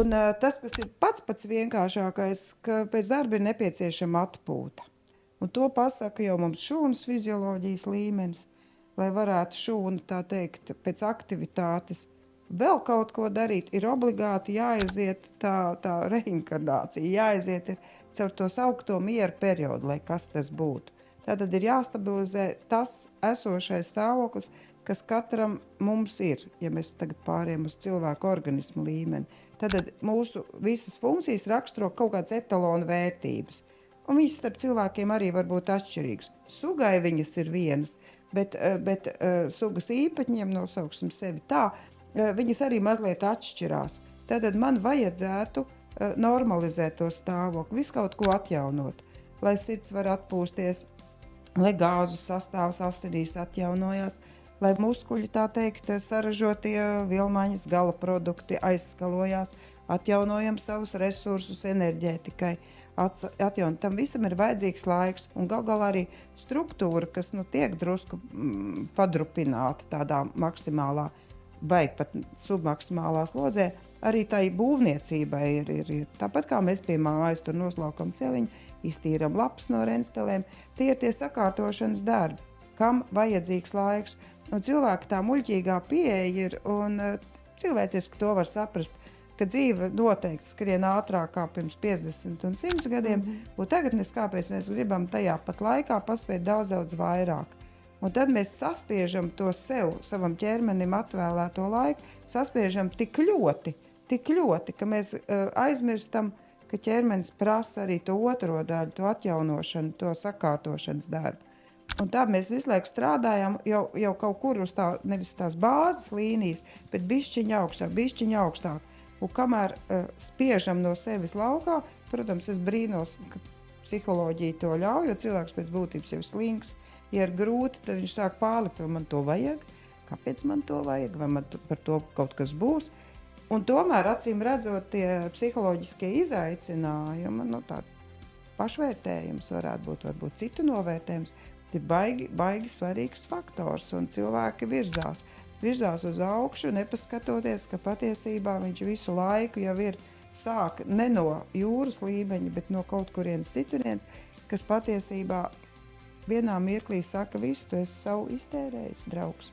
Un tas, kas ir pats vienkāršākais, ka pēc darba ir nepieciešama atpūta. Un to pasaka jau mums šūnas fizioloģijas līmenis, lai varētu šūna, tā teikt, pēc aktivitātes vēl kaut ko darīt, ir obligāti jāaiziet tā reinkarnācija, jāaiziet ir caur to saukto mieru periodu, lai kas tas būtu. Tātad ir jāstabilizē tas esošais stāvoklis, kas katram mums ir, ja mēs tagad pārējām uz cilvēku organismu līmeni. Tad mūsu visas funkcijas raksturo kaut kādas etalona vērtības. Un viņas starp cilvēkiem arī var būt atšķirīgas. Sugai viņas ir vienas, bet sugas īpaņiem, nosauksim sevi tā, viņas arī mazliet atšķirās. Tātad man vajadzētu normalizēt to stāvokli, visu kaut ko atjaunot, lai sirds var atpūsties, lai gāzu sastāvs asinīs atjaunojās, lai muskuļi, tā teikt, saražotie vilmaņas gala produkti aizskalojās, atjaunojam savus resursus enerģētikai, tam visam ir vajadzīgs laiks, un galā arī struktūra, kas tiek drusku padrupināta tādā maksimālā vai pat submaksimālā slodzē, arī tai būvniecībai ir. Tāpat kā mēs pie mājas tur noslaukam celiņu, iztīram lapas no renstelēm, tie ir tie sakārtošanas darbi, kam vajadzīgs laiks. Un cilvēki tā muļķīgā pieeja ir, un cilvēciski to var saprast, ka dzīve noteikti skrien ātrāk kā pirms 50 un 100 gadiem, un tagad kāpēc mēs gribam tajā pat laikā paspēt daudz vairāk. Un tad mēs saspiežam to savam ķermenim atvēlēto laiku, saspiežam tik ļoti, ka mēs aizmirstam, ka ķermenis prasa arī to otro daļu, to atjaunošanu, to sakārtošanas darbu. Un tā mēs visu laiku strādājam jau kaut kur uz nevis tās bāzes līnijas, bet bišķiņa augstāk. Un kamēr spiežam no sevis laukā, protams, es brīnos, ka psiholoģija to ļauj, jo cilvēks pēc būtības jau ir slings. Ja ir grūti, tad viņš sāk pārlikt, vai man to vajag, kāpēc man to vajag, vai man par to kaut kas būs. Un tomēr, acīm redzot, tie psiholoģiskie izaicinājumi, tā pašvērtējums varbūt citu novērtējums, ir baigi svarīgs faktors, un cilvēki virzās uz augšu, nepaskatoties, ka patiesībā viņš visu laiku jau ir sāk ne no jūras līmeņa, bet no kaut kurienes citurienes, kas patiesībā vienā mirklī saka visu, tu esi savu iztērējis, draugs.